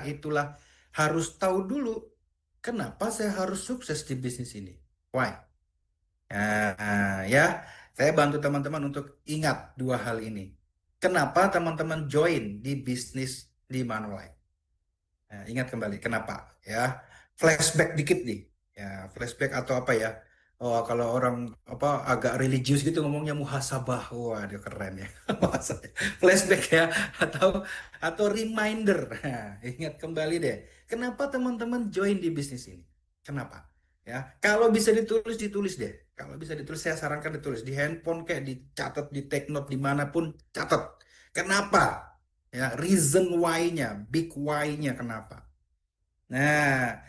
itulah harus tahu dulu kenapa saya harus sukses di bisnis ini. Why? Ya, saya bantu teman-teman untuk ingat dua hal ini. Kenapa teman-teman join di bisnis di Manulife? Nah, ingat kembali kenapa ya. Flashback dikit nih. Ya, flashback atau apa ya? Oh, kalau orang apa agak religius gitu ngomongnya muhasabah. Wah, dia keren ya. Flashback ya atau reminder. Nah, ingat kembali deh. Kenapa teman-teman join di bisnis ini? Kenapa? Ya, kalau bisa ditulis ditulis deh. Kalau bisa ditulis saya sarankan ditulis di handphone kayak dicatat di take note dimanapun catat. Kenapa? Ya, reason why-nya, big why-nya kenapa. Nah,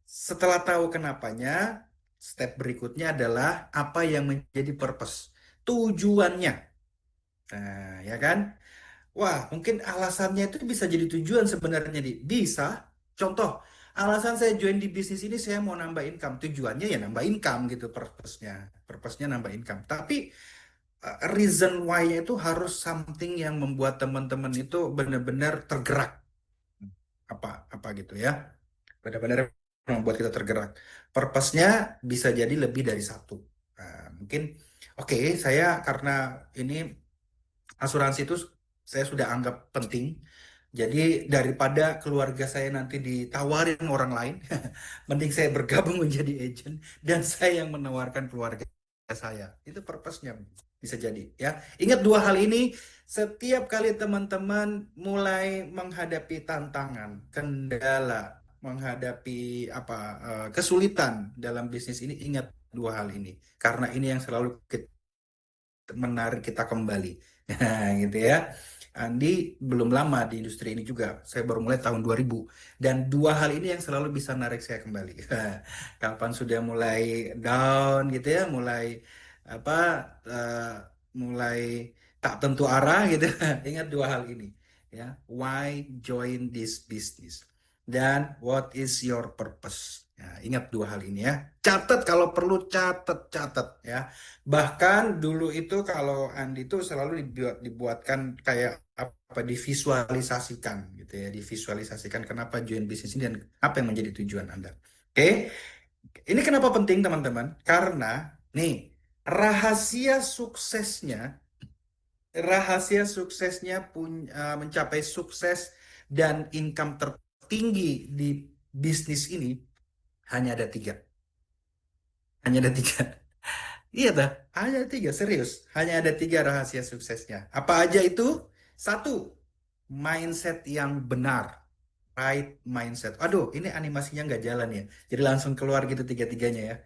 setelah tahu kenapanya, step berikutnya adalah apa yang menjadi purpose, tujuannya. Nah, ya kan? Wah, mungkin alasannya itu bisa jadi tujuan sebenarnya, di. Bisa. Contoh, alasan saya join di bisnis ini saya mau nambah income. Tujuannya ya nambah income gitu purpose-nya. Purpose-nya nambah income. Tapi reason why-nya itu harus something yang membuat teman-teman itu benar-benar tergerak. Apa apa gitu ya. Benar-benar membuat kita tergerak. Purpose-nya bisa jadi lebih dari satu. Nah, mungkin oke, saya karena ini asuransi itu saya sudah anggap penting. Jadi daripada keluarga saya nanti ditawarin orang lain, mending saya bergabung menjadi agent dan saya yang menawarkan keluarga saya. Itu purpose-nya bisa jadi ya. Ingat dua hal ini setiap kali teman-teman mulai menghadapi tantangan, kendala, menghadapi apa kesulitan dalam bisnis ini, ingat dua hal ini. Karena ini yang selalu menarik kita kembali. Nah, gitu ya. Andi belum lama di industri ini juga. Saya baru mulai tahun 2000. Dan dua hal ini yang selalu bisa narik saya kembali. Kapan sudah mulai down gitu ya, mulai apa eh, mulai tak tentu arah gitu. Ingat dua hal ini ya. Why join this business? Dan what is your purpose? Ya, ingat dua hal ini ya. Catat kalau perlu catat ya. Bahkan dulu itu kalau Andi itu selalu dibuatkan kayak apa divisualisasikan gitu ya, divisualisasikan kenapa join bisnis ini dan apa yang menjadi tujuan Anda. Oke, ini kenapa penting teman-teman? Karena nih rahasia suksesnya, mencapai sukses dan income tertinggi di bisnis ini hanya ada tiga. Hanya ada tiga. Iya dah, hanya ada tiga, serius. Hanya ada tiga rahasia suksesnya. Apa aja itu? Satu, mindset yang benar. Right mindset. Aduh, ini animasinya nggak jalan ya. Jadi langsung keluar gitu tiga-tiganya ya.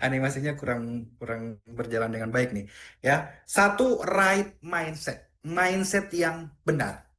Animasinya kurang kurang berjalan dengan baik nih. Ya, satu, right mindset. Mindset yang benar.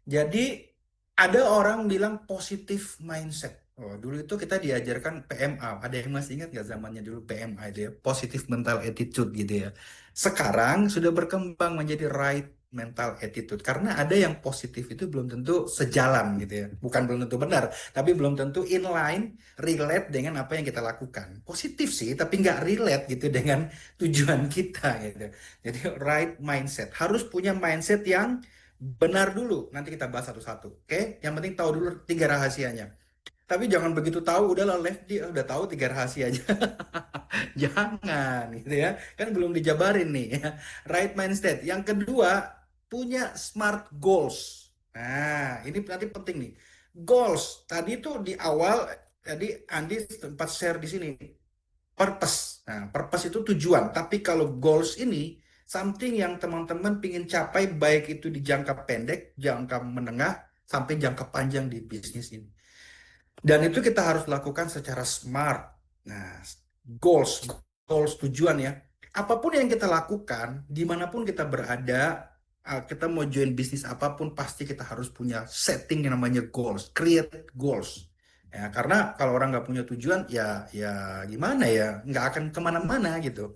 Jadi ada orang bilang positif mindset. Oh, dulu itu kita diajarkan PMA. Ada yang masih ingat nggak zamannya dulu PMA itu ya? Positive mental attitude gitu ya. Sekarang sudah berkembang menjadi right mental attitude. Karena ada yang positif itu belum tentu sejalan gitu ya. Bukan belum tentu benar, tapi belum tentu inline, relate dengan apa yang kita lakukan. Positif sih, tapi nggak relate gitu dengan tujuan kita gitu. Jadi right mindset. Harus punya mindset yang benar dulu, nanti kita bahas satu-satu. Oke, yang penting tahu dulu tiga rahasianya. Tapi jangan begitu tahu, udahlah left dia udah tahu tiga rahasianya. Jangan, gitu ya. Kan belum dijabarin nih ya. Right mindset. Yang kedua, punya smart goals. Nah, ini nanti penting nih. Goals. Tadi tuh di awal, tadi Andi sempat share di sini purpose. Nah, purpose itu tujuan. Tapi kalau goals ini something yang teman-teman pingin capai baik itu di jangka pendek, jangka menengah, sampai jangka panjang di bisnis ini. Dan itu kita harus lakukan secara smart. Nah, goals, goals tujuan ya. Apapun yang kita lakukan, dimanapun kita berada, kita mau join bisnis apapun, pasti kita harus punya setting yang namanya goals, create goals. Ya, karena kalau orang nggak punya tujuan, ya gimana ya, nggak akan kemana-mana gitu.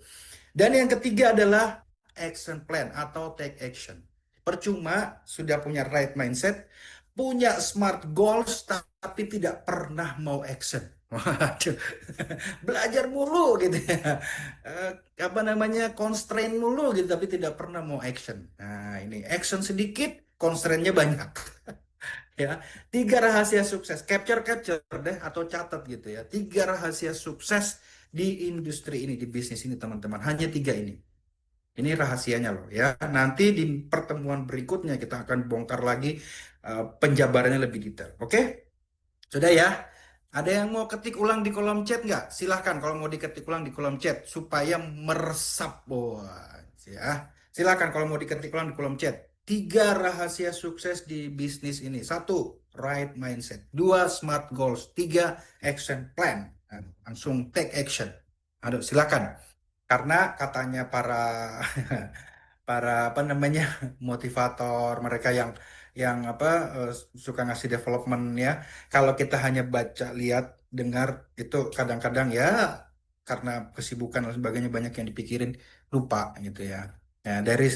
Dan yang ketiga adalah action plan atau take action. Percuma sudah punya right mindset, punya smart goals, tapi tidak pernah mau action. Waduh, belajar mulu gitu ya. Eh, Apa namanya, constraint mulu gitu, tapi tidak pernah mau action. Nah, ini action sedikit, constraintnya banyak. Ya, tiga rahasia sukses. Capture deh atau catat gitu ya. Tiga rahasia sukses di industri ini, di bisnis ini teman-teman. Hanya tiga ini. Ini rahasianya loh ya. Nanti di pertemuan berikutnya kita akan bongkar lagi penjabarannya lebih detail. Oke? Sudah ya. Ada yang mau ketik ulang di kolom chat nggak? Silahkan kalau mau diketik ulang di kolom chat supaya meresap. Wah, ya. Silahkan kalau mau diketik ulang di kolom chat. Tiga rahasia sukses di bisnis ini. Satu, right mindset. Dua, smart goals. Tiga, action plan. Nah, langsung take action. Aduh, silakan. Karena katanya para para apa namanya motivator mereka yang apa suka ngasih development ya. Kalau kita hanya baca, lihat, dengar itu kadang-kadang ya karena kesibukan dan sebagainya banyak yang dipikirin lupa gitu ya. Ya, dari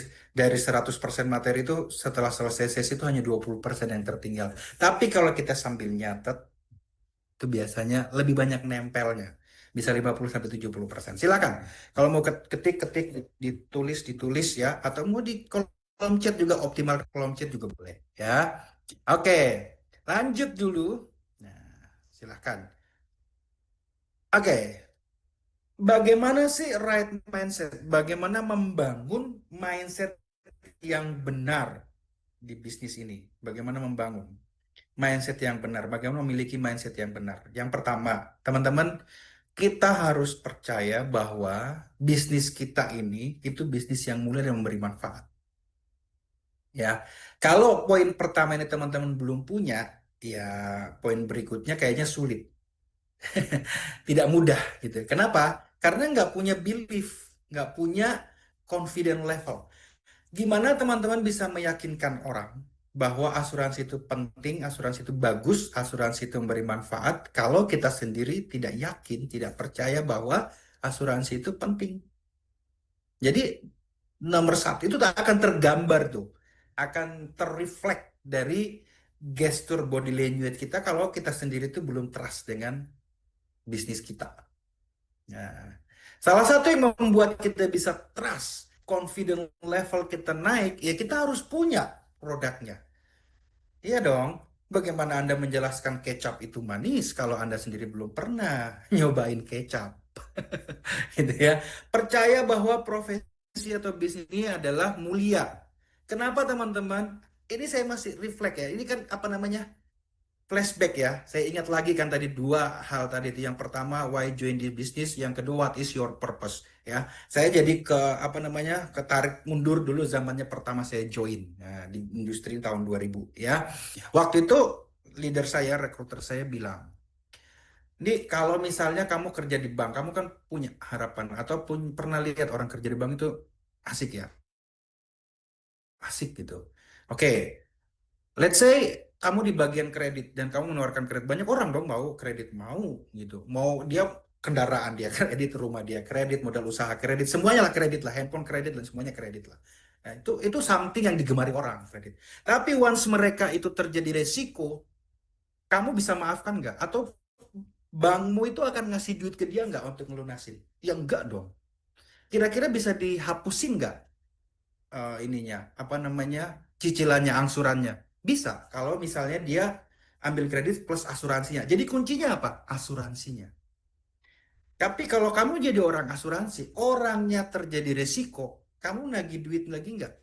100% materi itu setelah selesai sesi itu hanya 20% yang tertinggal. Tapi kalau kita sambil nyatet itu biasanya lebih banyak nempelnya. Bisa 50 sampai 70%. Silakan. Kalau mau ketik, ditulis ya. Atau mau di kolom chat juga optimal kolom chat juga boleh ya. Oke, lanjut dulu. Nah, silakan. Oke, bagaimana sih right mindset? Bagaimana membangun mindset yang benar di bisnis ini? Bagaimana membangun mindset yang benar? Bagaimana memiliki mindset yang benar? Yang pertama, teman-teman, kita harus percaya bahwa bisnis kita ini itu bisnis yang mulia dan memberi manfaat. Ya, kalau poin pertama ini teman-teman belum punya, ya poin berikutnya kayaknya sulit, tidak mudah gitu. Kenapa? Karena nggak punya belief, nggak punya confident level. Gimana teman-teman bisa meyakinkan orang bahwa asuransi itu penting, asuransi itu bagus, asuransi itu memberi manfaat, kalau kita sendiri tidak yakin, tidak percaya bahwa asuransi itu penting. Jadi nomor satu itu tak akan tergambar tuh, akan terreflek dari gestur body language kita kalau kita sendiri tuh belum trust dengan bisnis kita. Nah, salah satu yang membuat kita bisa trust, confident level kita naik, ya kita harus punya produknya. Iya dong. Bagaimana Anda menjelaskan kecap itu manis kalau Anda sendiri belum pernah nyobain kecap? Gitu ya. Percaya bahwa profesi atau bisnis ini adalah mulia. Kenapa teman-teman? Ini saya masih reflect ya. Ini kan apa namanya? Flashback ya. Saya ingat lagi kan tadi dua hal tadi itu. Yang pertama, why join the business. Yang kedua, what is your purpose? Ya, saya jadi ke apa namanya ketarik mundur dulu zamannya pertama saya join di industri tahun 2000 ya. Waktu itu leader saya, rekruter saya bilang, ini kalau misalnya kamu kerja di bank, kamu kan punya harapan ataupun pernah lihat orang kerja di bank itu asik ya, asik gitu. Oke, let's say kamu di bagian kredit dan kamu menawarkan kredit, banyak orang dong mau kredit, mau gitu, mau dia kendaraan dia kredit, rumah dia kredit, modal usaha kredit, semuanya lah kredit lah, handphone kredit dan semuanya kredit lah. Nah, itu something yang digemari orang kredit. Tapi once mereka itu terjadi resiko, kamu bisa maafkan nggak? Atau bankmu itu akan ngasih duit ke dia nggak untuk ngelunasin? Ya enggak dong. Kira-kira bisa dihapusin nggak ininya, apa namanya, cicilannya, angsurannya? Bisa, kalau misalnya dia ambil kredit plus asuransinya. Jadi kuncinya apa? Asuransinya. Tapi kalau kamu jadi orang asuransi, orangnya terjadi resiko, kamu nagih duit lagi nggak?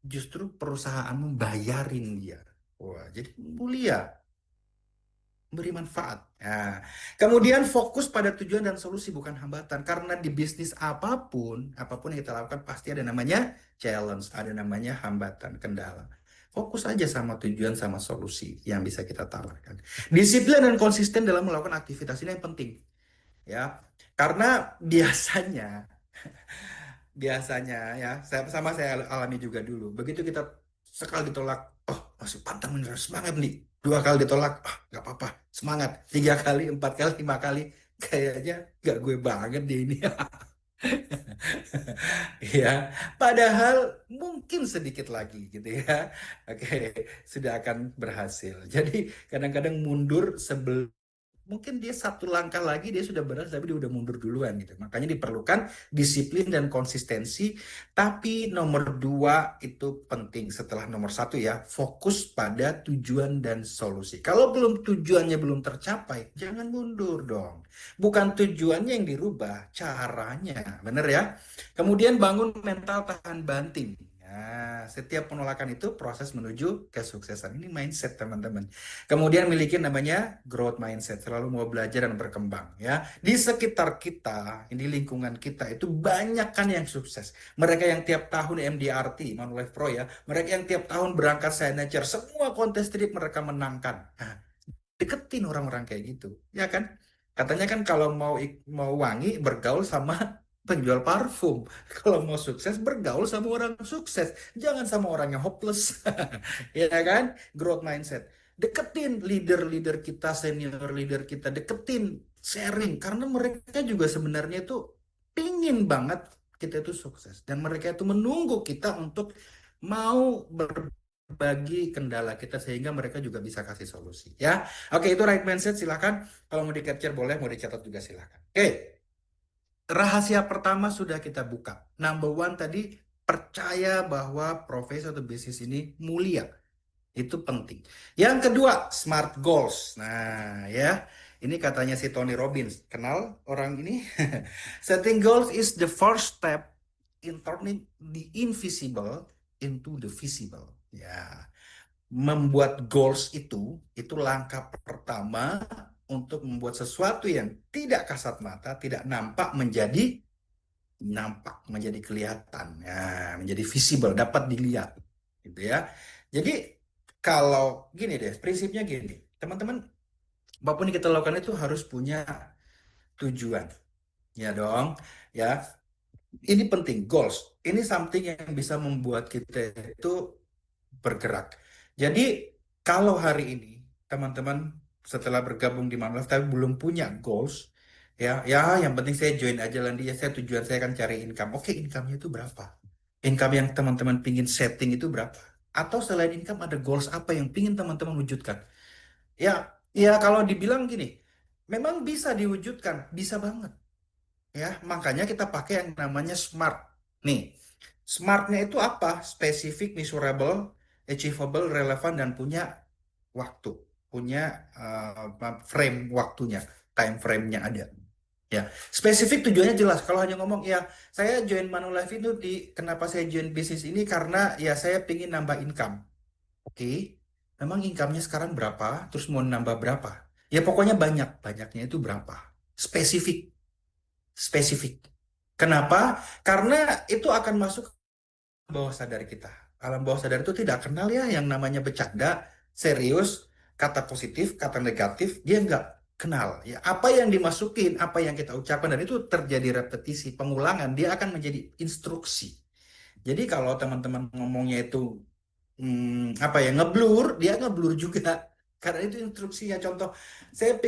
Justru perusahaanmu bayarin dia. Wah, jadi mulia, beri manfaat. Nah, kemudian fokus pada tujuan dan solusi bukan hambatan. Karena di bisnis apapun yang kita lakukan pasti ada namanya challenge, ada namanya hambatan, kendala. Fokus aja sama tujuan sama solusi yang bisa kita tawarkan. Disiplin dan konsisten dalam melakukan aktivitas ini yang penting, ya. Karena biasanya biasanya ya saya alami juga dulu begitu kita sekali ditolak, oh masih pantang menyerah, semangat nih. Dua kali ditolak, oh nggak apa-apa, semangat. Tiga kali, empat kali, lima kali, kayaknya nggak gue banget deh ini. Ya, padahal mungkin sedikit lagi gitu ya, oke, sudah akan berhasil. Jadi kadang-kadang mundur sebelum mungkin dia satu langkah lagi dia sudah berhasil tapi dia udah mundur duluan gitu. Makanya diperlukan disiplin dan konsistensi. Tapi nomor dua itu penting setelah nomor satu ya, fokus pada tujuan dan solusi. Kalau tujuannya belum tercapai, jangan mundur dong. Bukan tujuannya yang dirubah, caranya, bener ya. Kemudian bangun mental tahan banting. Nah, setiap penolakan itu proses menuju kesuksesan. Ini mindset teman-teman. Kemudian miliki namanya growth mindset, selalu mau belajar dan berkembang ya. Di sekitar kita, di lingkungan kita itu banyak kan yang sukses. Mereka yang tiap tahun MDRT, Manulife Pro ya, mereka yang tiap tahun berangkat signature, semua kontes trip mereka menangkan. Nah, deketin orang-orang kayak gitu, ya kan? Katanya kan kalau mau wangi bergaul sama penjual parfum. Kalau mau sukses bergaul sama orang sukses, jangan sama orang yang hopeless. Ya kan? Growth mindset. Deketin leader-leader kita, senior leader kita, deketin, sharing karena mereka juga sebenarnya itu pingin banget kita itu sukses dan mereka itu menunggu kita untuk mau berbagi kendala kita sehingga mereka juga bisa kasih solusi ya. Oke, itu right mindset silakan. Kalau mau di capture boleh, mau dicatat juga silakan. Oke, rahasia pertama sudah kita buka. Number one tadi, percaya bahwa profesi atau bisnis ini mulia. Itu penting. Yang kedua, smart goals. Nah, ya. Ini katanya si Tony Robbins. Kenal orang ini? Setting goals is the first step in turning the invisible into the visible. Ya, membuat goals itu langkah pertama untuk membuat sesuatu yang tidak kasat mata, tidak nampak menjadi kelihatan, ya, menjadi visible, dapat dilihat, gitu ya. Jadi kalau gini deh, prinsipnya gini, teman-teman, apapun yang kita lakukan itu harus punya tujuan, ya dong, ya. Ini penting, goals. Ini something yang bisa membuat kita itu bergerak. Jadi kalau hari ini teman-teman setelah bergabung di Manulife tapi belum punya goals, ya, ya yang penting saya join aja Landi ya. Saya tujuan saya akan cari income. Oke, income-nya itu berapa? Income yang teman-teman pingin setting itu berapa? Atau selain income ada goals apa yang pingin teman-teman wujudkan? Ya, ya kalau dibilang gini, memang bisa diwujudkan, bisa banget. Ya, makanya kita pakai yang namanya SMART. Nih, SMART-nya itu apa? Specific, measurable, achievable, relevan, dan punya waktu. Punya frame waktunya, time frame-nya ada. Ya, spesifik tujuannya jelas. Kalau hanya ngomong, ya saya join Manulife itu kenapa saya join bisnis ini karena ya saya pingin nambah income. Oke, memang income-nya sekarang berapa? Terus mau nambah berapa? Ya pokoknya banyak, banyaknya itu berapa? Spesifik, spesifik. Kenapa? Karena itu akan masuk ke bawah sadar kita. Alam bawah sadar itu tidak kenal ya yang namanya bercanda, serius, kata positif, kata negatif, dia nggak kenal. Ya, apa yang dimasukin, apa yang kita ucapkan, dan itu terjadi repetisi, pengulangan, dia akan menjadi instruksi. Jadi kalau teman-teman ngomongnya itu apa ya ngeblur, dia ngeblur juga. Karena itu instruksinya. Contoh, saya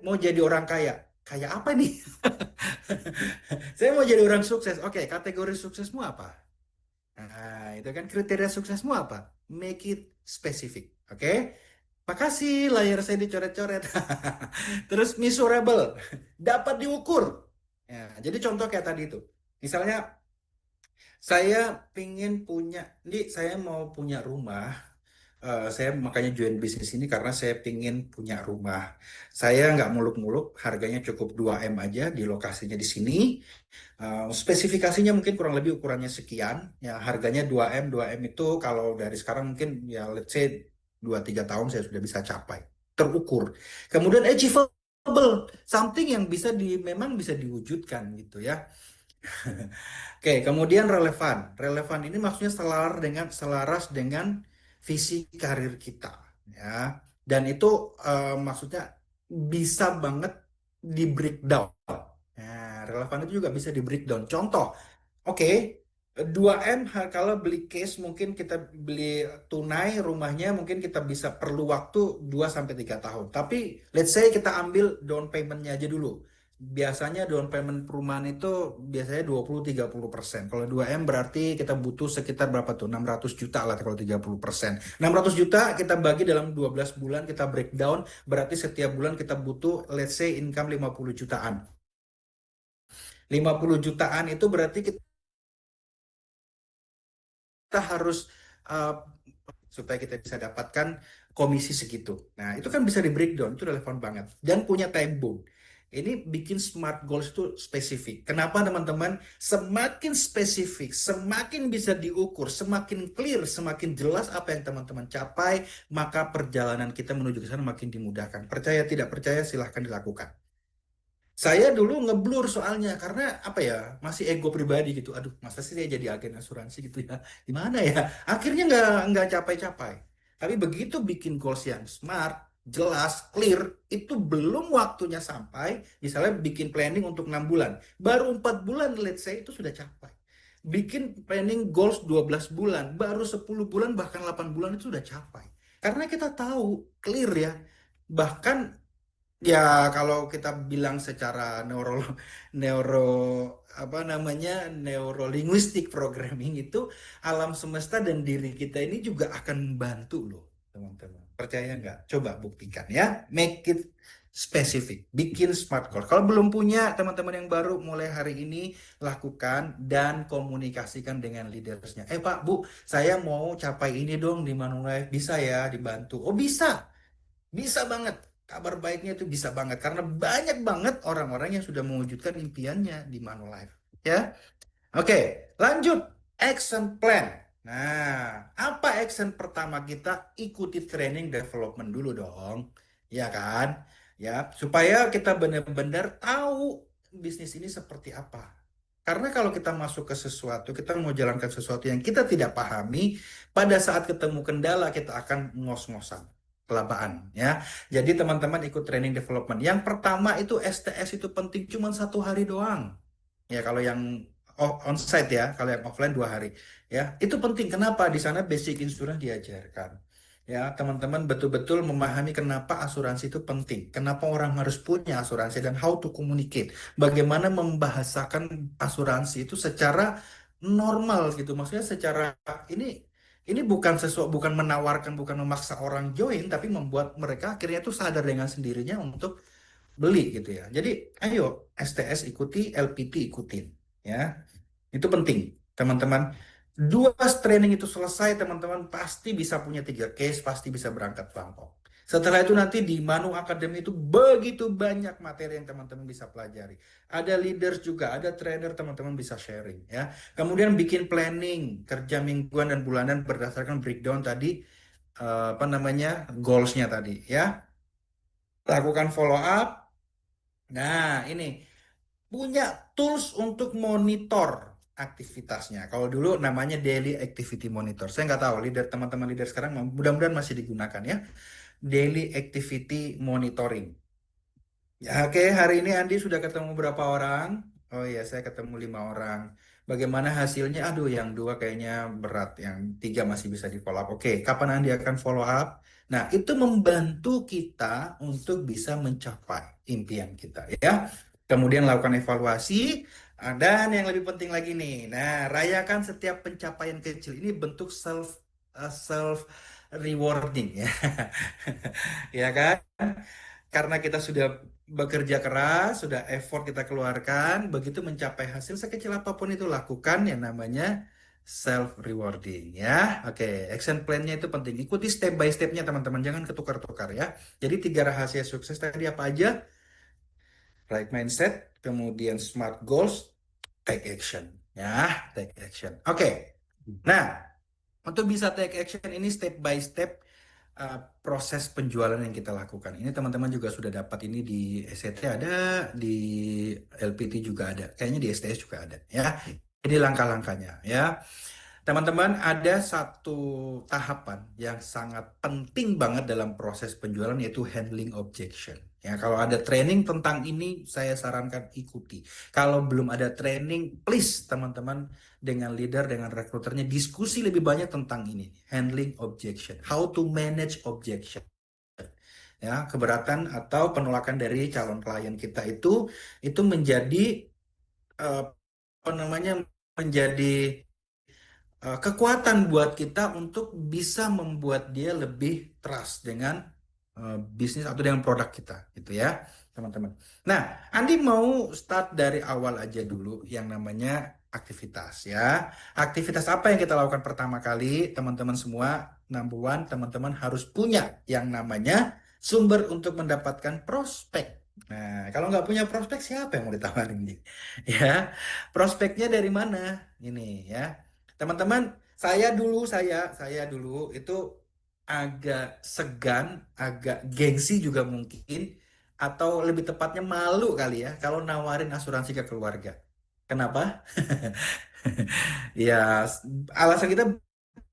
mau jadi orang kaya. Kayak apa nih? Saya mau jadi orang sukses. Oke, kategori suksesmu apa? Nah, itu kan kriteria suksesmu apa? Make it specific. Oke? Makasih, layar saya dicoret-coret. Terus measurable, dapat diukur. Ya, jadi contoh kayak tadi itu. Misalnya, saya pingin punya, ini saya mau punya rumah. Saya makanya join bisnis ini karena saya pingin punya rumah. Saya nggak muluk-muluk, harganya cukup 2M aja di lokasinya di sini. Spesifikasinya mungkin kurang lebih ukurannya sekian. Ya, harganya 2M itu kalau dari sekarang mungkin ya let's say 2-3 tahun saya sudah bisa capai. Terukur. Kemudian achievable, something yang memang bisa diwujudkan gitu ya. Oke, kemudian relevan. Relevan ini maksudnya selaras dengan visi karir kita, ya. Dan itu maksudnya bisa banget di breakdown. Nah, relevan itu juga bisa di breakdown. Contoh, oke, 2M kalau beli case mungkin kita beli tunai rumahnya mungkin kita bisa perlu waktu 2 sampai 3 tahun. Tapi let's say kita ambil down payment-nya aja dulu. Biasanya down payment perumahan itu biasanya 20-30%. Kalau 2M berarti kita butuh sekitar berapa tuh? 600 juta lah kalau 30%. 600 juta kita bagi dalam 12 bulan, kita breakdown, berarti setiap bulan kita butuh let's say income 50 jutaan. 50 jutaan itu berarti kita harus uh, supaya kita bisa dapatkan komisi segitu. Nah, itu kan bisa di breakdown, itu relevan banget. Dan punya time bound. Ini bikin smart goals itu spesifik. Kenapa teman-teman? Semakin spesifik, semakin bisa diukur, semakin clear, semakin jelas apa yang teman-teman capai, maka perjalanan kita menuju ke sana makin dimudahkan. Percaya tidak percaya silahkan dilakukan. Saya dulu ngeblur soalnya karena apa ya masih ego pribadi gitu. Aduh, masa sih saya jadi agen asuransi gitu ya? Gimana ya? Akhirnya nggak capai-capai. Tapi begitu bikin goals yang smart, jelas, clear, itu belum waktunya sampai. Misalnya bikin planning untuk 6 bulan, baru 4 bulan let's say itu sudah capai. Bikin planning goals 12 bulan, baru 10 bulan bahkan 8 bulan itu sudah capai. Karena kita tahu clear ya. Bahkan ya, kalau kita bilang secara neuro apa namanya neurolinguistik programming itu alam semesta dan diri kita ini juga akan membantu loh, teman-teman. Percaya nggak? Coba buktikan ya. Make it spesifik. Bikin smart goal. Kalau belum punya teman-teman yang baru mulai hari ini lakukan dan komunikasikan dengan leadersnya. Pak, Bu, saya mau capai ini dong di Manulife. Bisa ya dibantu? Oh, bisa. Bisa banget. Kabar baiknya itu bisa banget. Karena banyak banget orang-orang yang sudah mewujudkan impiannya di Manulife. Ya, oke, lanjut. Action plan. Nah, apa action pertama kita? Ikuti training development dulu dong. Ya kan? Ya, supaya kita benar-benar tahu bisnis ini seperti apa. Karena kalau kita masuk ke sesuatu, kita mau jalankan sesuatu yang kita tidak pahami, pada saat ketemu kendala kita akan ngos-ngosan, kelabaan ya. Jadi teman-teman ikut training development. Yang pertama itu STS itu penting cuma 1 hari doang. Ya, kalau yang onsite ya, kalau yang offline 2 hari. Ya, itu penting. Kenapa? Di sana basic insurance diajarkan. Ya, teman-teman betul-betul memahami kenapa asuransi itu penting. Kenapa orang harus punya asuransi dan how to communicate. Bagaimana membahasakan asuransi itu secara normal gitu. Maksudnya secara ini ini bukan sesuatu, bukan menawarkan, bukan memaksa orang join, tapi membuat mereka akhirnya tuh sadar dengan sendirinya untuk beli gitu ya. Jadi ayo STS ikuti, LPT ikutin ya. Itu penting, teman-teman. Dua training itu selesai, teman-teman pasti bisa punya 3 case, pasti bisa berangkat Bangkok. Setelah itu nanti di Manu Academy itu begitu banyak materi yang teman-teman bisa pelajari. Ada leaders juga, ada trainer teman-teman bisa sharing ya. Kemudian bikin planning kerja mingguan dan bulanan berdasarkan breakdown tadi apa namanya goalsnya tadi ya. Lakukan follow up. Nah, ini punya tools untuk monitor aktivitasnya. Kalau dulu namanya daily activity monitor. Saya nggak tahu, leader teman-teman leader sekarang mudah-mudahan masih digunakan ya. Daily activity monitoring. Ya, oke, hari ini Andi sudah ketemu berapa orang? Oh iya, saya ketemu 5 orang. Bagaimana hasilnya? Aduh, yang 2 kayaknya berat, yang 3 masih bisa di follow up. Oke, kapan Andi akan follow up? Nah, itu membantu kita untuk bisa mencapai impian kita ya. Kemudian lakukan evaluasi, dan yang lebih penting lagi nih. Nah, rayakan setiap pencapaian kecil. Ini bentuk self rewarding ya. Ya kan? Karena kita sudah bekerja keras, sudah effort kita keluarkan, begitu mencapai hasil sekecil apapun itu lakukan yang namanya self rewarding ya. Oke, action plan-nya itu penting. Ikuti step by step-nya teman-teman, jangan ketukar-tukar ya. Jadi 3 rahasia sukses tadi apa aja? Right mindset, kemudian smart goals, take action ya, take action. Oke. Nah, untuk bisa take action ini step by step proses penjualan yang kita lakukan. Ini teman-teman juga sudah dapat ini di SCT ada, di LPT juga ada, kayaknya di STS juga ada ya. Ini langkah-langkahnya ya. Teman-teman, ada satu tahapan yang sangat penting banget dalam proses penjualan yaitu handling objection. Ya, kalau ada training tentang ini, saya sarankan ikuti. Kalau belum ada training, please teman-teman dengan leader, dengan rekruternya diskusi lebih banyak tentang ini. Handling objection, how to manage objection. ya, keberatan atau penolakan dari calon klien kita itu menjadi apa namanya, menjadi kekuatan buat kita untuk bisa membuat dia lebih trust dengan bisnis atau dengan produk kita, gitu ya, teman-teman. Nah, Andi mau start dari awal aja dulu yang namanya aktivitas, ya. Aktivitas apa yang kita lakukan pertama kali, teman-teman semua? Number one, teman-teman harus punya yang namanya sumber untuk mendapatkan prospek. Nah, kalau nggak punya prospek, siapa yang mau ditawarin nih? Ya, prospeknya dari mana? Ini ya. Teman-teman, saya dulu itu agak segan, agak gengsi juga mungkin, atau lebih tepatnya malu kali ya kalau nawarin asuransi ke keluarga. Kenapa? Ya, alasan kita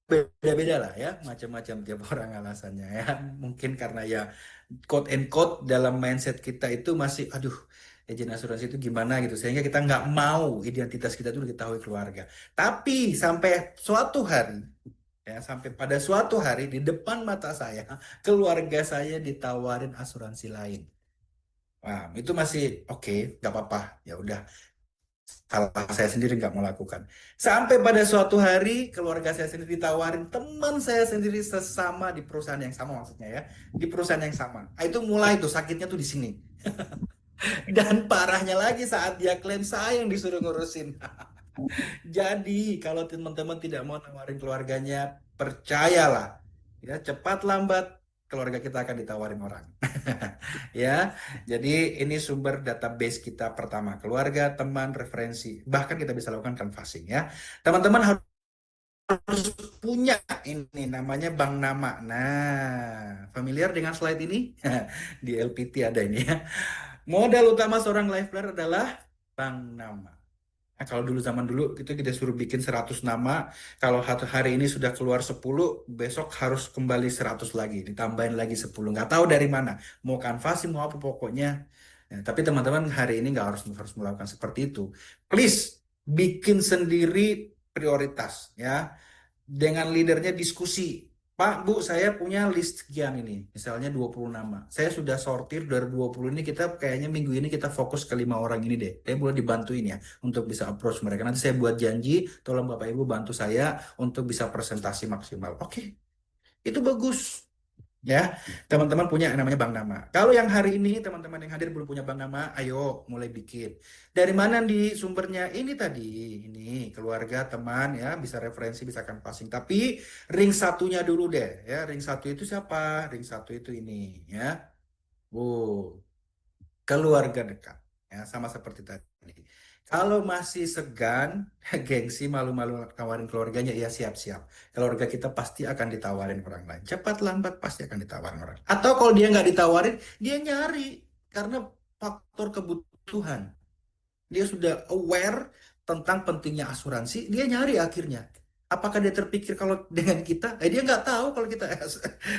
beda-beda lah ya, macam-macam tiap orang alasannya ya. Mungkin karena ya quote and quote dalam mindset kita itu masih, aduh, agen asuransi itu gimana gitu, sehingga kita nggak mau identitas kita itu diketahui keluarga. Tapi sampai suatu hari, ya, sampai pada suatu hari di depan mata saya, keluarga saya ditawarin asuransi lain. Wah, itu masih oke, nggak apa-apa, ya udah, salah saya sendiri nggak melakukan. Sampai pada suatu hari keluarga saya sendiri ditawarin teman saya sendiri sesama di perusahaan yang sama, maksudnya ya, di perusahaan yang sama. Ah, itu mulai tuh sakitnya tuh di sini. Dan parahnya lagi saat dia klaim saya yang disuruh ngurusin. Jadi kalau teman-teman tidak mau nawarin keluarganya, percayalah, ya, cepat lambat keluarga kita akan ditawarin orang. Ya, jadi ini sumber database kita pertama, keluarga, teman, referensi. Bahkan kita bisa lakukan canvassing, ya. Teman-teman harus punya ini namanya bank nama. Nah, familiar dengan slide ini? Di LPT ada ini ya. Modal utama seorang life planner adalah bank nama. Nah, kalau dulu zaman dulu itu kita suruh bikin 100 nama, kalau hari ini sudah keluar 10, besok harus kembali 100 lagi, ditambahin lagi 10. Nggak tahu dari mana, mau kanvasi, mau apa pokoknya. Ya, tapi teman-teman hari ini nggak harus harus melakukan seperti itu. Please, bikin sendiri prioritas, ya, dengan leadernya diskusi. Pak, Bu, saya punya list sekian ini. Misalnya 20 nama. Saya sudah sortir dari 20 ini, kita kayaknya minggu ini kita fokus ke 5 orang ini deh. Saya boleh dibantuin ya untuk bisa approach mereka. Nanti saya buat janji, tolong Bapak Ibu bantu saya untuk bisa presentasi maksimal. Oke, itu bagus. Ya, teman-teman punya yang namanya bank nama. Kalau yang hari ini teman-teman yang hadir belum punya bank nama, ayo mulai bikin. Dari mana di sumbernya? Ini tadi, ini keluarga, teman, ya, bisa referensi, bisa canvassing. Tapi ring satunya dulu deh, ya. Ring satu itu siapa? Ring satu itu ini, ya. Oh, keluarga dekat, ya, sama seperti tadi. Kalau masih segan, gengsi, malu-malu tawarin keluarganya, ya siap-siap, keluarga kita pasti akan ditawarin orang lain, cepat lambat pasti akan ditawarin orang, atau kalau dia nggak ditawarin, dia nyari, karena faktor kebutuhan, dia sudah aware tentang pentingnya asuransi, dia nyari akhirnya. Apakah dia terpikir kalau dengan kita? Dia nggak tahu kalau kita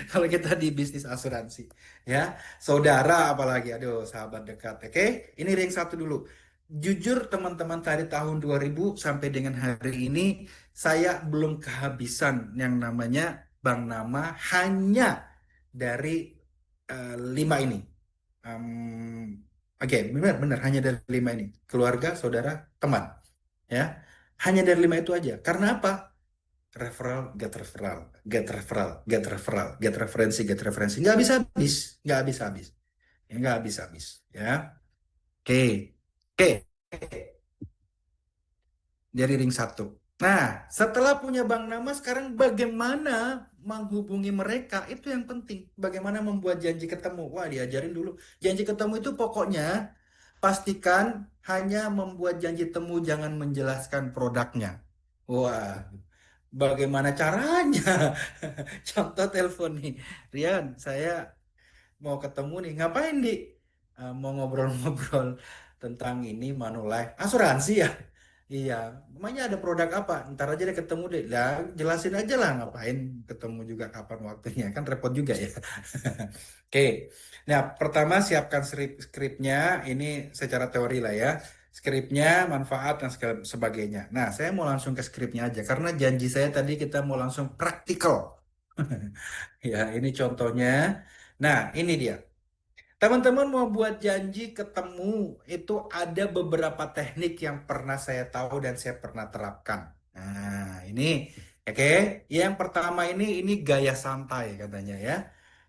kalau kita di bisnis asuransi, ya. Saudara apalagi, aduh, sahabat dekat. Oke, ini ring satu dulu. Jujur teman-teman, dari tahun 2000 sampai dengan hari ini saya belum kehabisan yang namanya bank nama hanya dari 5 ini. Oke, benar-benar hanya dari 5 ini. Keluarga, saudara, teman. Ya, hanya dari 5 itu aja. Karena apa? Referral, get referral, get referral, get referral, get referensi, get referensi. Nggak habis habis, nggak habis habis, ya, nggak habis habis. Ya, oke, oke. Dari ring satu. Nah, setelah punya bank nama, sekarang bagaimana menghubungi mereka? Itu yang penting. Bagaimana membuat janji ketemu? Wah, diajarin dulu. Janji ketemu itu pokoknya pastikan hanya membuat janji temu, jangan menjelaskan produknya. Wah, bagaimana caranya? Contoh telepon nih. Rian, saya mau ketemu nih. Ngapain, Di? Mau ngobrol-ngobrol tentang ini Manulife. Asuransi ya? Iya, emangnya ada produk apa? Ntar aja deh ketemu deh. Lah, jelasin aja lah, ngapain ketemu juga kapan waktunya. Kan repot juga ya. Oke. Nah, pertama siapkan skripnya. Ini secara teori lah ya. Skripnya, manfaat, dan sebagainya. Nah, saya mau langsung ke skripnya aja. Karena janji saya tadi kita mau langsung praktikal. Ya, ini contohnya. Nah, ini dia. Teman-teman mau buat janji ketemu itu ada beberapa teknik yang pernah saya tahu dan saya pernah terapkan. Nah, ini oke. Yang pertama ini gaya santai katanya ya.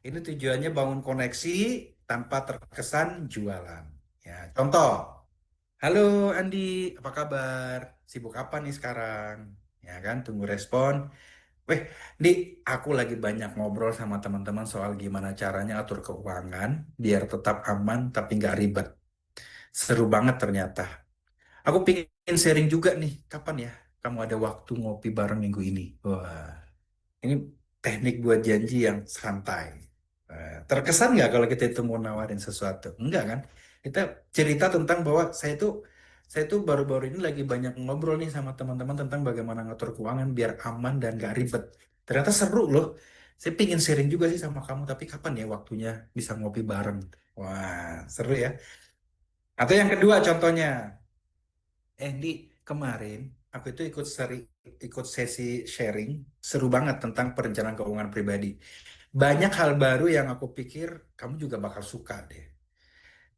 Ini tujuannya bangun koneksi tanpa terkesan jualan. Ya, contoh. Halo Andi, apa kabar? Sibuk apa nih sekarang? Ya kan, tunggu respon. Weh, Di, aku lagi banyak ngobrol sama teman-teman soal gimana caranya atur keuangan biar tetap aman tapi nggak ribet. Seru banget ternyata. Aku pengen sharing juga nih, kapan ya kamu ada waktu ngopi bareng minggu ini? Wah, ini teknik buat janji yang santai. Terkesan nggak kalau kita itu mau nawarin sesuatu? Enggak kan? Kita cerita tentang bahwa saya tuh baru-baru ini lagi banyak ngobrol nih sama teman-teman tentang bagaimana ngatur keuangan biar aman dan nggak ribet. Ternyata seru loh. Saya pingin sharing juga sih sama kamu, tapi kapan ya waktunya bisa ngopi bareng? Wah, seru ya. Atau yang kedua contohnya, Di kemarin aku itu ikut sesi sharing seru banget tentang perencanaan keuangan pribadi. Banyak hal baru yang aku pikir kamu juga bakal suka deh.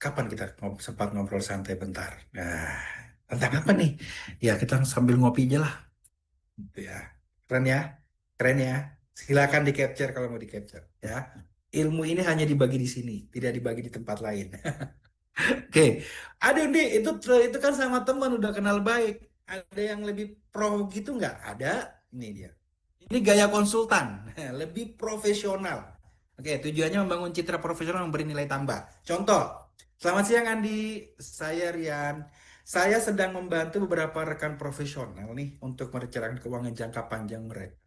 Kapan kita sempat ngobrol santai bentar? Nah, tentang apa nih? Ya, kita sambil ngopi aja lah. Gitu ya. Keren ya? Keren ya? Silakan di capture kalau mau di capture ya. Ilmu ini hanya dibagi di sini, tidak dibagi di tempat lain. Oke, aduh nih itu kan sama teman udah kenal baik. Ada yang lebih pro gitu nggak? Ada. Ini dia. Ini gaya konsultan, lebih profesional. Oke, tujuannya membangun citra profesional memberi nilai tambah. Contoh, selamat siang Andi, saya Rian. Saya sedang membantu beberapa rekan profesional nih untuk merencanakan keuangan jangka panjang mereka.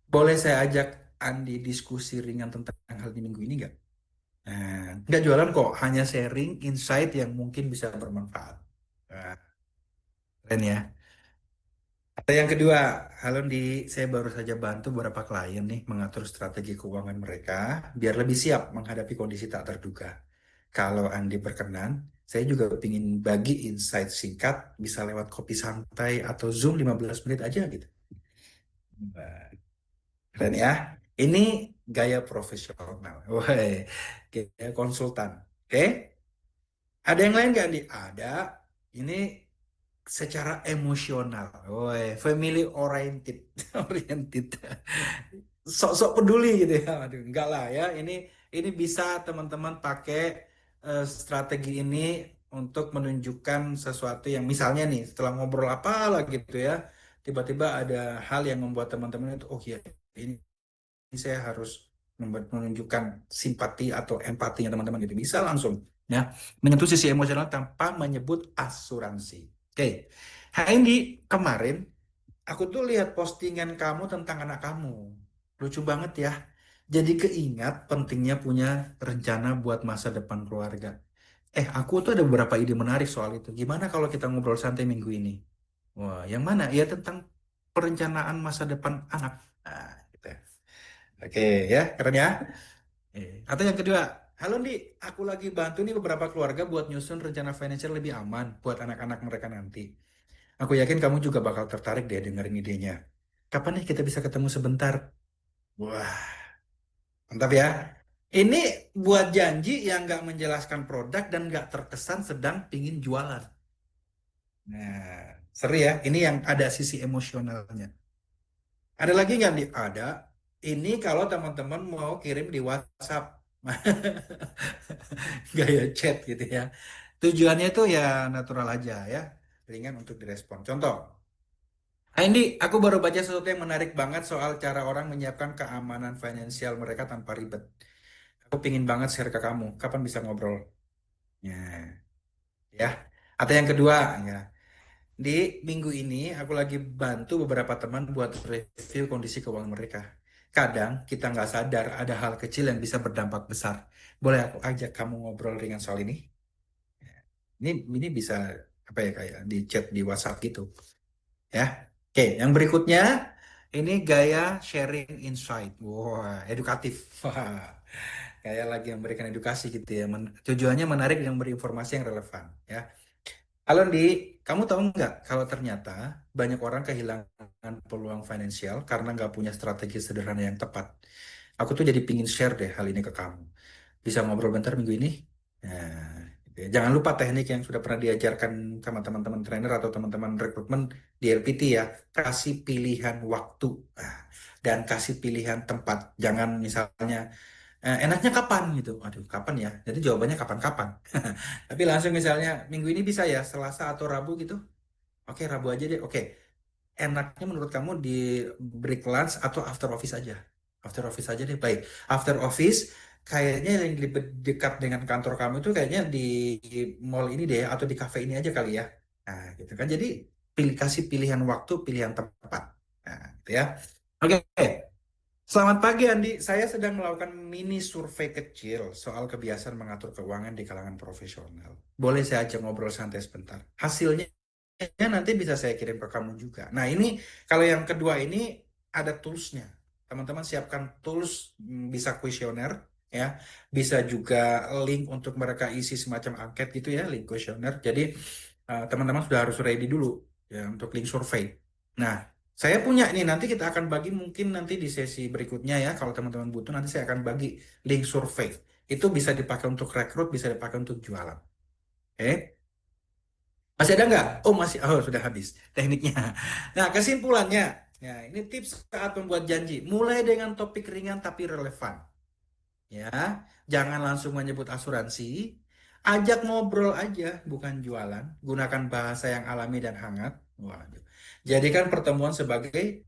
Boleh saya ajak Andi diskusi ringan tentang hal di minggu ini nggak? Nah, nggak jualan kok, hanya sharing insight yang mungkin bisa bermanfaat. Nah, keren ya. Ada yang kedua, halo Di, saya baru saja bantu beberapa klien nih mengatur strategi keuangan mereka biar lebih siap menghadapi kondisi tak terduga. Kalau Andi berkenan, saya juga ingin bagi insight singkat, bisa lewat kopi santai atau Zoom 15 menit aja gitu. Nah, keren ya. Ini gaya profesional. Wah, gaya konsultan. Oke? Ada yang lain nggak, Andi? Ada. Ini secara emosional. Woi, family oriented, oriented. Sok-sok peduli gitu ya. Aduh, enggak lah ya. Ini bisa teman-teman pakai strategi ini untuk menunjukkan sesuatu yang misalnya nih, setelah ngobrol apa lah gitu ya, tiba-tiba ada hal yang membuat teman-teman itu, oh ya, ini saya harus menunjukkan simpati atau empatinya teman-teman gitu. Bisa langsung ya menyentuh sisi emosional tanpa menyebut asuransi. Oke, Hendi, kemarin aku tuh lihat postingan kamu tentang anak kamu. Lucu banget ya. Jadi keingat pentingnya punya rencana buat masa depan keluarga. Aku tuh ada beberapa ide menarik soal itu. Gimana kalau kita ngobrol santai minggu ini? Wah, yang mana? Ya tentang perencanaan masa depan anak. Nah, gitu ya. Oke ya, keren ya. Atau yang kedua, halo Ndi, aku lagi bantu nih beberapa keluarga buat nyusun rencana financial lebih aman buat anak-anak mereka nanti. Aku yakin kamu juga bakal tertarik deh dengerin idenya. Kapan nih kita bisa ketemu sebentar? Wah, mantap ya. Ini buat janji yang nggak menjelaskan produk dan nggak terkesan sedang pingin jualan. Nah, seru ya. Ini yang ada sisi emosionalnya. Ada lagi nggak nih? Ada. Ini kalau teman-teman mau kirim di WhatsApp. Gaya chat gitu ya. Tujuannya itu ya natural aja ya. Ringan untuk direspon. Contoh, Indi, aku baru baca sesuatu yang menarik banget soal cara orang menyiapkan keamanan finansial mereka tanpa ribet. Aku pingin banget share ke kamu. Kapan bisa ngobrol? Ya, ya. Atau yang kedua, ya. Di minggu ini aku lagi bantu beberapa teman buat review kondisi keuangan mereka. Kadang kita nggak sadar ada hal kecil yang bisa berdampak besar. Boleh aku ajak kamu ngobrol ringan soal ini? Ini bisa apa ya kayak di chat di WhatsApp gitu, ya. Oke, yang berikutnya ini gaya sharing insight. Wah, edukatif. Wah, kayak lagi memberikan edukasi gitu ya. Tujuannya menarik dan berinformasi yang relevan, ya. Halo Di, kamu tahu nggak kalau ternyata banyak orang kehilangan peluang finansial karena nggak punya strategi sederhana yang tepat. Aku tuh jadi pingin share deh hal ini ke kamu. Bisa ngobrol bentar minggu ini? Nah, gitu ya. Jangan lupa teknik yang sudah pernah diajarkan sama teman-teman trainer atau teman-teman rekrutmen di LPT ya. Kasih pilihan waktu. Nah, dan kasih pilihan tempat. Jangan misalnya, enaknya kapan gitu. Aduh, kapan ya? Jadi jawabannya kapan-kapan. Tapi langsung misalnya, minggu ini bisa ya, Selasa atau Rabu gitu. Oke, Rabu aja deh. Oke, enaknya menurut kamu di break lunch atau after office aja? After office aja deh, baik. After office, kayaknya yang lebih dekat dengan kantor kamu itu kayaknya di mall ini deh, atau di cafe ini aja kali ya. Nah, gitu kan. Jadi, kasih pilihan waktu, pilihan tempat. Nah, gitu ya. Oke, selamat pagi Andi. Saya sedang melakukan mini survei kecil soal kebiasaan mengatur keuangan di kalangan profesional. Boleh saya ajak ngobrol santai sebentar? Hasilnya nanti bisa saya kirim ke kamu juga. Nah, ini kalau yang kedua ini ada toolsnya. Teman-teman siapkan tools, bisa kuesioner ya, bisa juga link untuk mereka isi semacam angket gitu ya, link kuesioner. Jadi teman-teman sudah harus ready dulu ya untuk link survei. Nah, saya punya nih, nanti kita akan bagi mungkin nanti di sesi berikutnya ya, kalau teman-teman butuh nanti saya akan bagi link survei. Itu bisa dipakai untuk rekrut, bisa dipakai untuk jualan. Oke? Masih ada nggak? Oh masih, oh sudah habis tekniknya. Nah kesimpulannya, ya ini tips saat membuat janji. Mulai dengan topik ringan tapi relevan. Ya, jangan langsung menyebut asuransi. Ajak ngobrol aja, bukan jualan. Gunakan bahasa yang alami dan hangat. Waduh. Jadikan pertemuan sebagai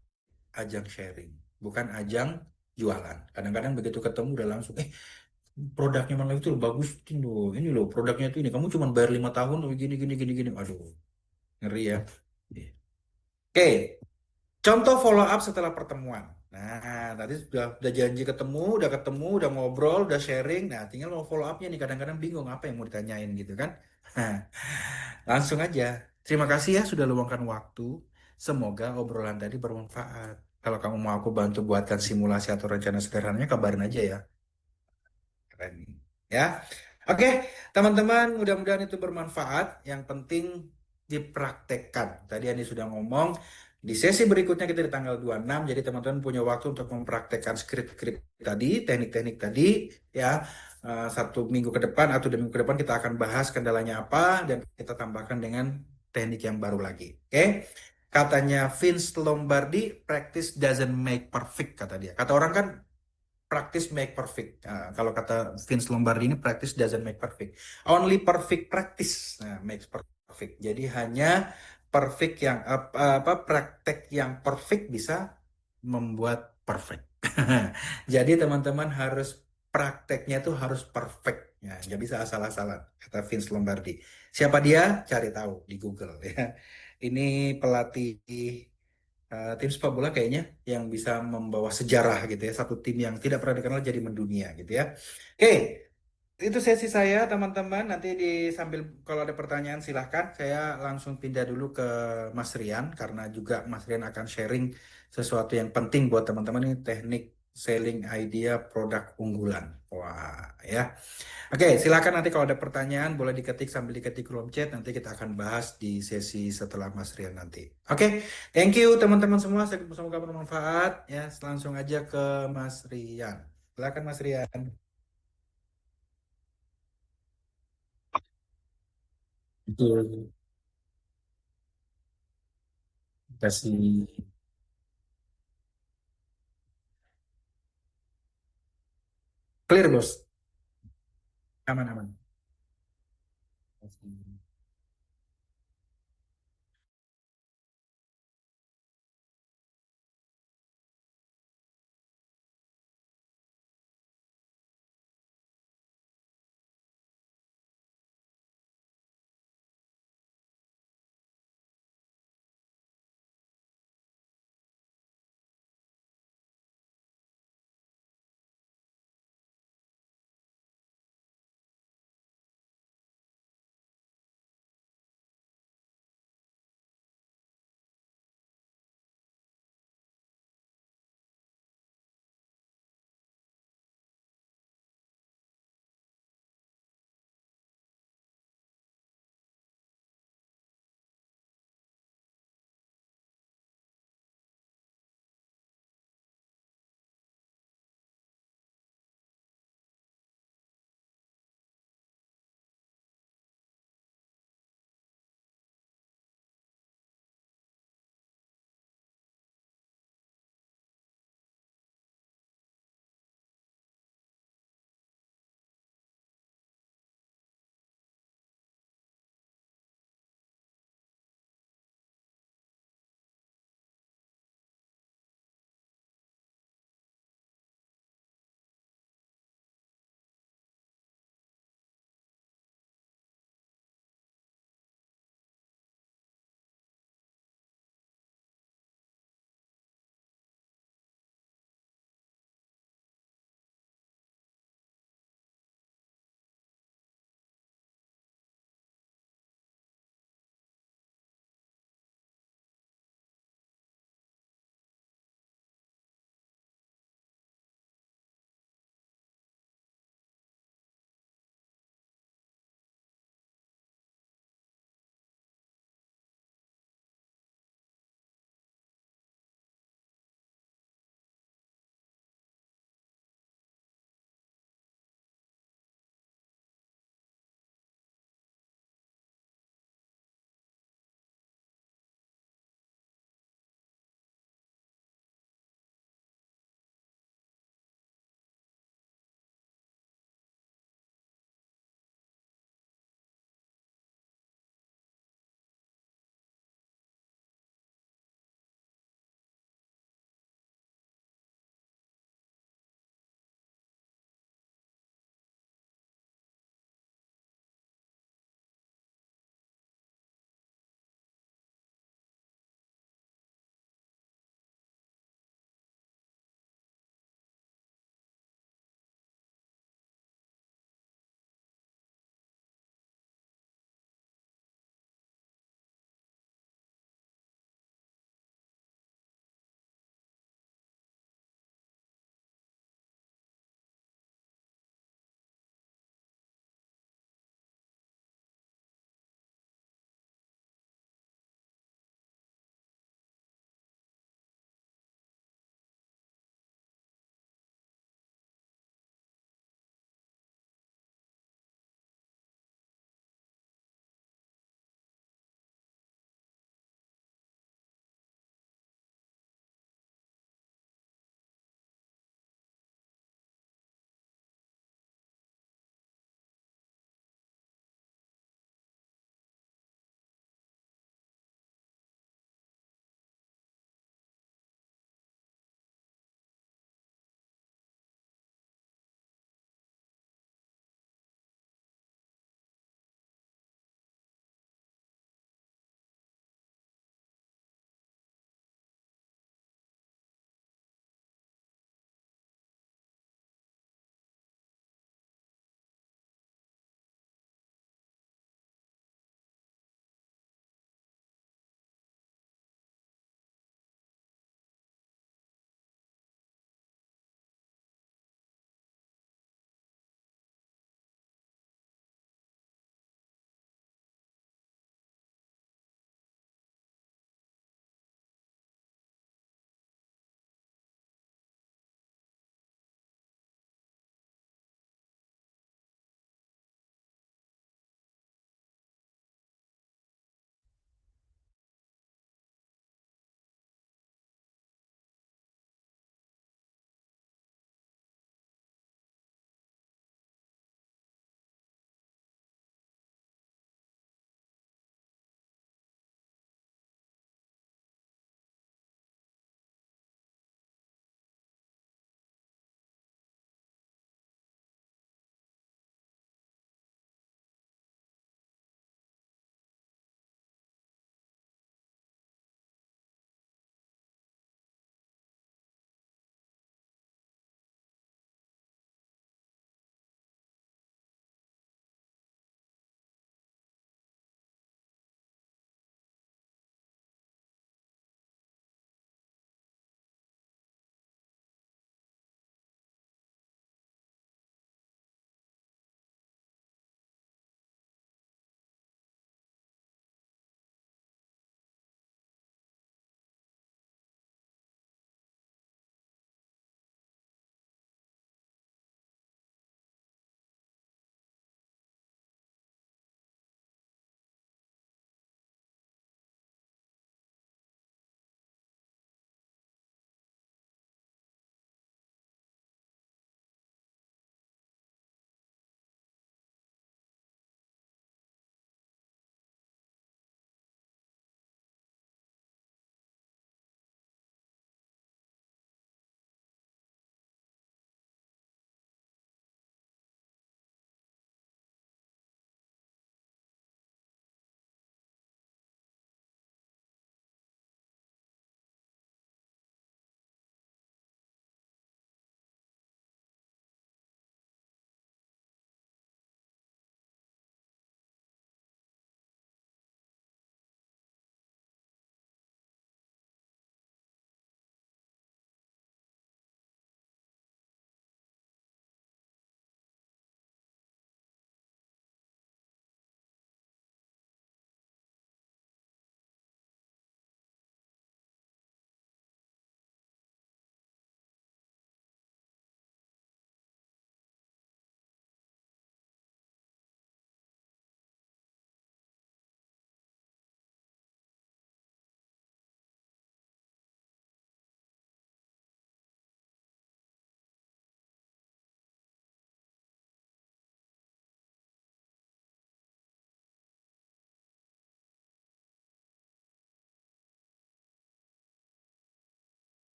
ajang sharing, bukan ajang jualan. Kadang-kadang begitu ketemu udah langsung, produknya mana itu loh, bagus ini loh produknya itu ini. Kamu cuma bayar 5 tahun, oh, gini gini gini gini. Aduh, ngeri ya. Oke, contoh follow up setelah pertemuan. Nah, tadi sudah janji ketemu, udah ngobrol, udah sharing. Nah, tinggal mau follow up-nya nih. Kadang-kadang bingung apa yang mau ditanyain gitu kan. Nah, langsung aja. Terima kasih ya sudah luangkan waktu. Semoga obrolan tadi bermanfaat. Kalau kamu mau aku bantu buatkan simulasi atau rencana sederhananya, kabarin aja ya. Keren. Ya. Oke, teman-teman, mudah-mudahan itu bermanfaat. Yang penting dipraktekkan. Tadi Andi sudah ngomong, di sesi berikutnya kita di tanggal 26, jadi teman-teman punya waktu untuk mempraktekkan skrip-skrip tadi, teknik-teknik tadi, ya. 1 minggu ke depan atau 2 minggu ke depan kita akan bahas kendalanya apa, dan kita tambahkan dengan teknik yang baru lagi. Oke? Katanya Vince Lombardi, practice doesn't make perfect, kata dia. Kata orang kan, practice make perfect. Nah, kalau kata Vince Lombardi ini, practice doesn't make perfect. Only perfect practice makes perfect. Jadi hanya perfect yang praktek yang perfect bisa membuat perfect. Jadi teman-teman harus prakteknya tuh harus perfect. Ya, nggak bisa asal-asalan, kata Vince Lombardi. Siapa dia? Cari tahu di Google ya. Ini pelatih tim sepak bola kayaknya yang bisa membawa sejarah gitu ya, satu tim yang tidak pernah dikenal jadi mendunia gitu ya. Oke, itu sesi saya teman-teman. Nanti sambil kalau ada pertanyaan silahkan. Saya langsung pindah dulu ke Mas Rian karena juga Mas Rian akan sharing sesuatu yang penting buat teman-teman, ini teknik selling idea produk unggulan. Wah ya. Oke, silakan nanti kalau ada pertanyaan boleh diketik sambil diketik kolom chat. Nanti kita akan bahas di sesi setelah Mas Rian nanti. Oke, thank you teman-teman semua. Semoga bermanfaat. Ya, langsung aja ke Mas Rian. Silakan Mas Rian. Betul. Kasih clear bos. Aman aman.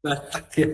Batak ya.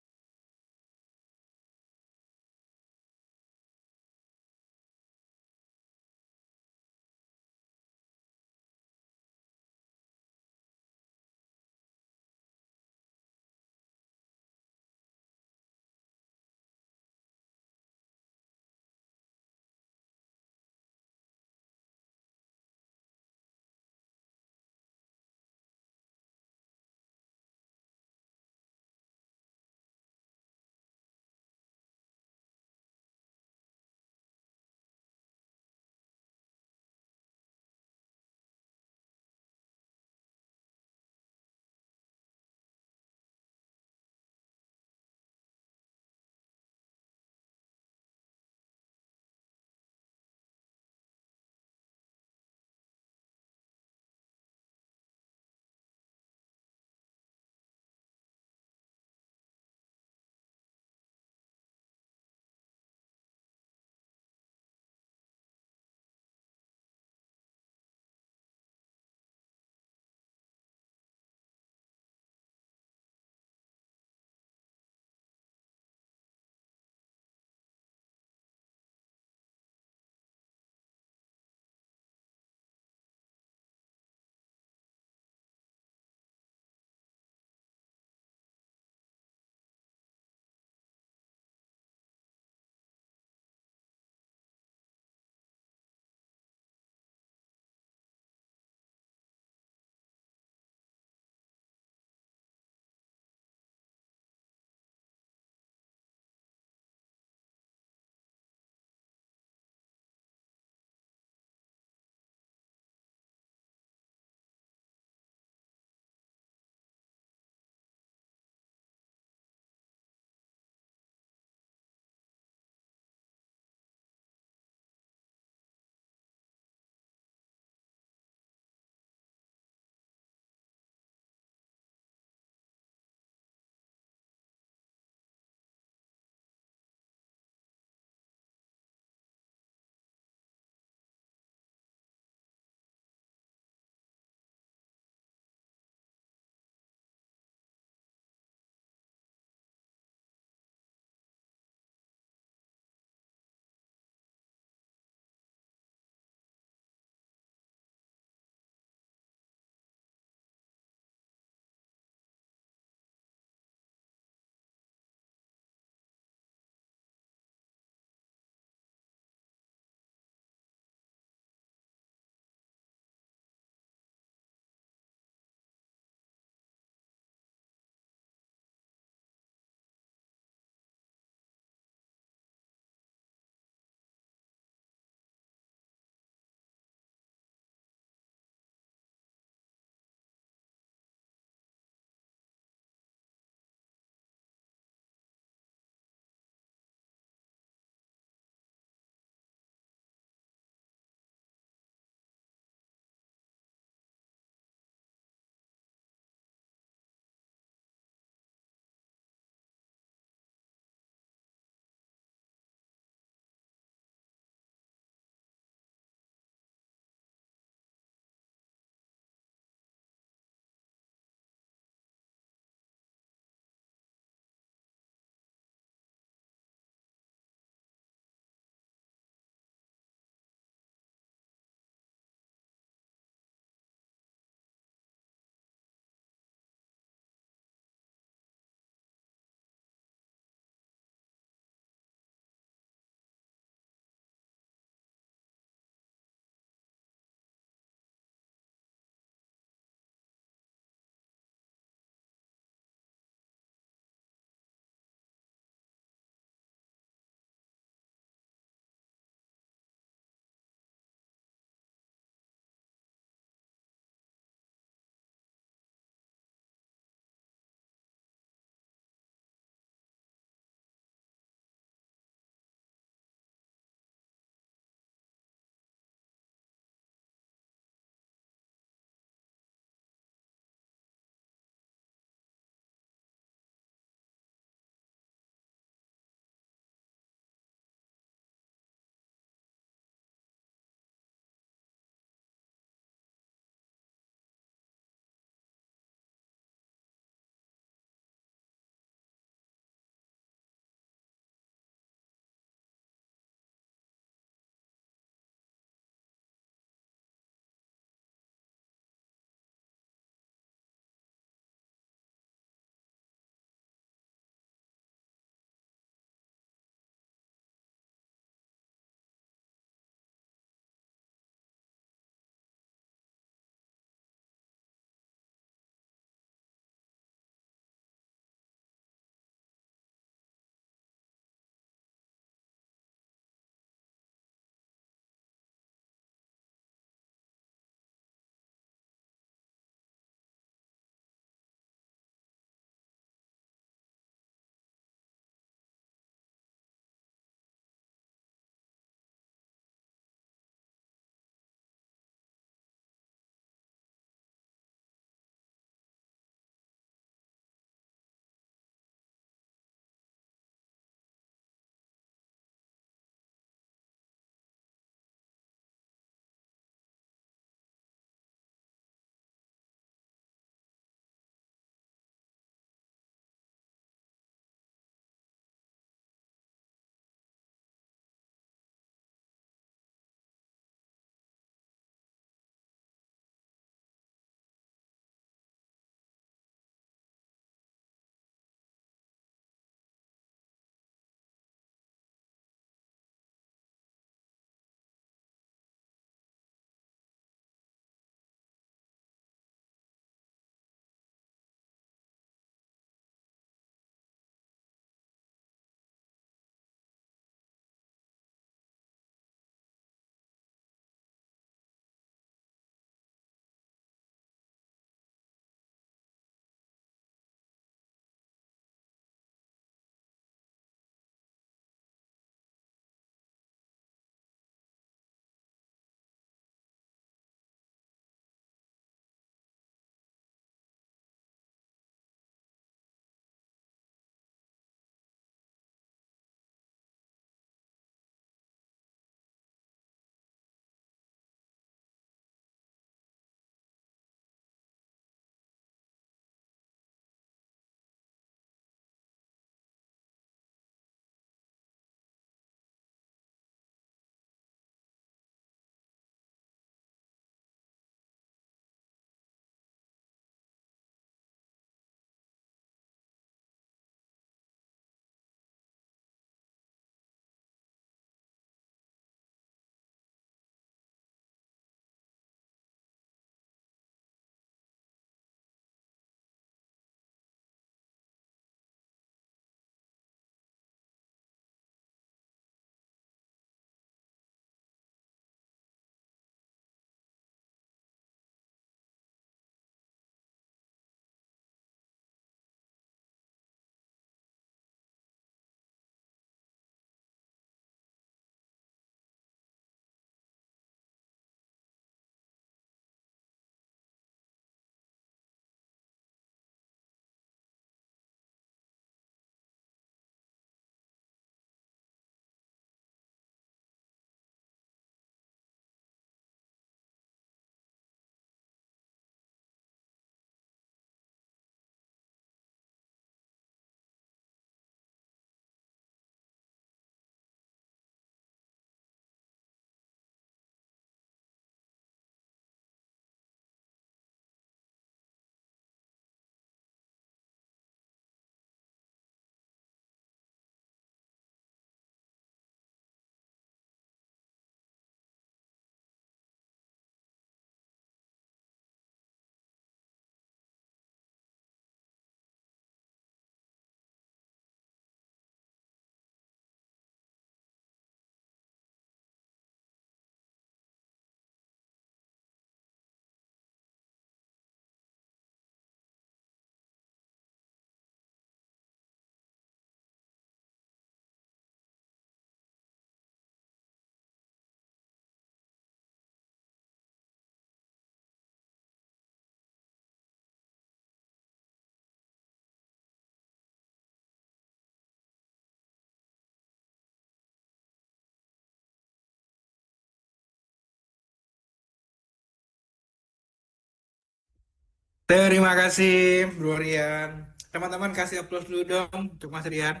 Terima kasih, Bro Rian. Teman-teman kasih aplaus dulu dong untuk Mas Rian.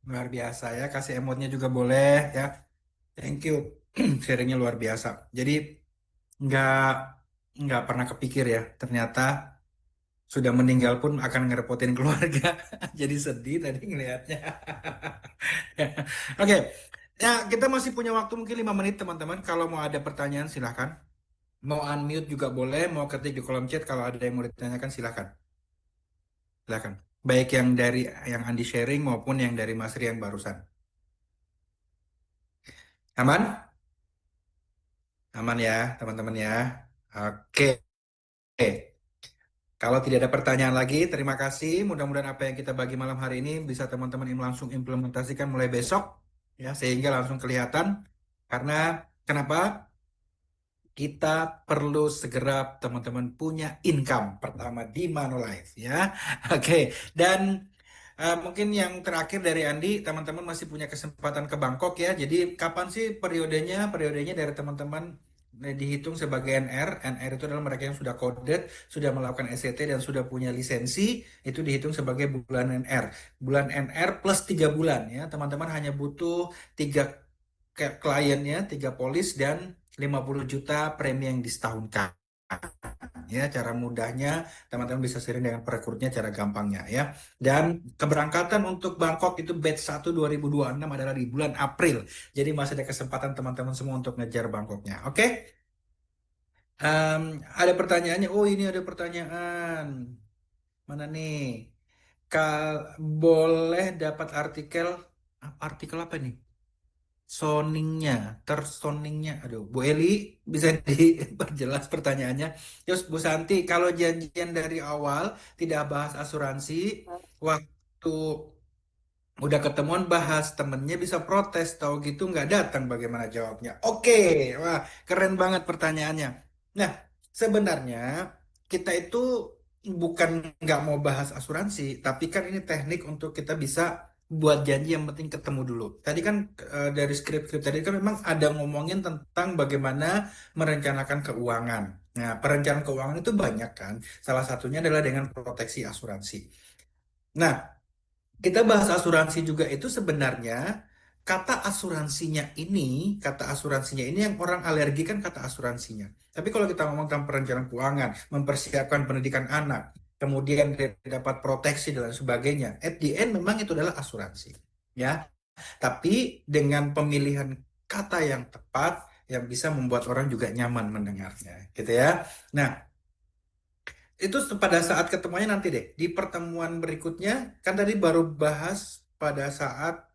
Luar biasa ya, kasih emotnya juga boleh ya. Thank you. Sharingnya luar biasa. Jadi nggak nggak pernah kepikir ya, ternyata sudah meninggal pun akan ngerepotin keluarga. Jadi sedih tadi ngelihatnya. Oke, ya kita masih punya waktu mungkin 5 menit teman-teman. Kalau mau ada pertanyaan silahkan. Mau unmute juga boleh, mau ketik di kolom chat kalau ada yang mau ditanyakan silahkan. Silahkan. Baik yang dari yang Andi sharing maupun yang dari Mas Rian barusan. Aman? Aman ya teman-teman ya. Oke. Kalau tidak ada pertanyaan lagi, terima kasih. Mudah-mudahan apa yang kita bagi malam hari ini bisa teman-teman langsung implementasikan mulai besok ya sehingga langsung kelihatan. Karena kenapa? Kita perlu segera teman-teman punya income pertama di Manulife ya. Oke, dan mungkin yang terakhir dari Andi, teman-teman masih punya kesempatan ke Bangkok ya. Jadi kapan sih periodenya? Periodenya dari teman-teman dihitung sebagai NR. NR itu adalah mereka yang sudah coded, sudah melakukan SCT dan sudah punya lisensi, itu dihitung sebagai bulan NR. Bulan NR plus 3 bulan ya. Teman-teman hanya butuh tiga kliennya, 3 polis dan 50 juta premi yang disetahunkan. Ya, cara mudahnya teman-teman bisa sharing dengan perekrutnya cara gampangnya ya. Dan keberangkatan untuk Bangkok itu batch 1 2026 adalah di bulan April. Jadi masih ada kesempatan teman-teman semua untuk ngejar Bangkoknya. Oke? Em, ada pertanyaannya. Oh, ini ada pertanyaan. Mana nih? Kal boleh dapat artikel apa nih? Soningnya, tersoningnya. Aduh, Bu Eli bisa diperjelas pertanyaannya. Terus Bu Santi, kalau janjian dari awal tidak bahas asuransi, waktu udah ketemuan bahas temennya bisa protes, tahu gitu nggak datang bagaimana jawabnya? Oke, wah keren banget pertanyaannya. Nah, sebenarnya kita itu bukan nggak mau bahas asuransi, tapi kan ini teknik untuk kita bisa buat janji yang penting ketemu dulu. Tadi kan dari skrip-skrip tadi kan memang ada ngomongin tentang bagaimana merencanakan keuangan. Nah, perencanaan keuangan itu banyak kan. Salah satunya adalah dengan proteksi asuransi. Nah, kita bahas asuransi juga itu sebenarnya kata asuransinya ini yang orang alergi kan kata asuransinya. Tapi kalau kita ngomong tentang perencanaan keuangan, mempersiapkan pendidikan anak, kemudian dia dapat proteksi dan lain sebagainya, at the end memang itu adalah asuransi. Ya, tapi dengan pemilihan kata yang tepat yang bisa membuat orang juga nyaman mendengarnya, gitu ya. Nah, itu pada saat ketemuannya nanti deh. Di pertemuan berikutnya, kan tadi baru bahas pada saat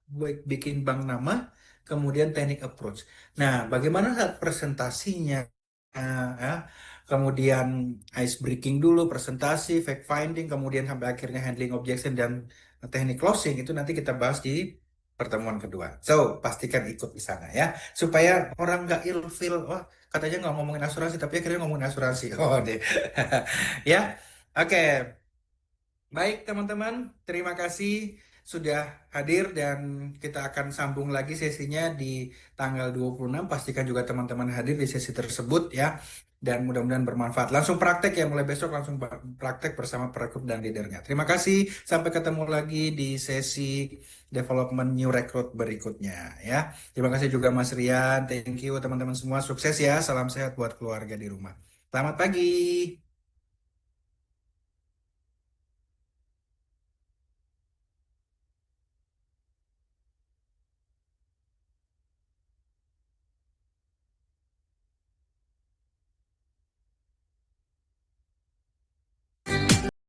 bikin bank nama, kemudian teknik approach. Nah, bagaimana saat presentasinya? Ya, kemudian ice breaking dulu, presentasi, fact finding, kemudian sampai akhirnya handling objection dan teknik closing, itu nanti kita bahas di pertemuan kedua. So, pastikan ikut di sana ya. Supaya orang nggak ilfeel, wah katanya nggak ngomongin asuransi, tapi akhirnya ngomongin asuransi. Oh, deh. Ya, oke. Baik, teman-teman. Terima kasih sudah hadir dan kita akan sambung lagi sesinya di tanggal 26. Pastikan juga teman-teman hadir di sesi tersebut ya. Dan mudah-mudahan bermanfaat. Langsung praktek ya, mulai besok langsung praktek bersama perekrut dan leadernya. Terima kasih. Sampai ketemu lagi di sesi development new recruit berikutnya ya. Terima kasih juga Mas Rian. Thank you teman-teman semua. Sukses ya. Salam sehat buat keluarga di rumah. Selamat pagi.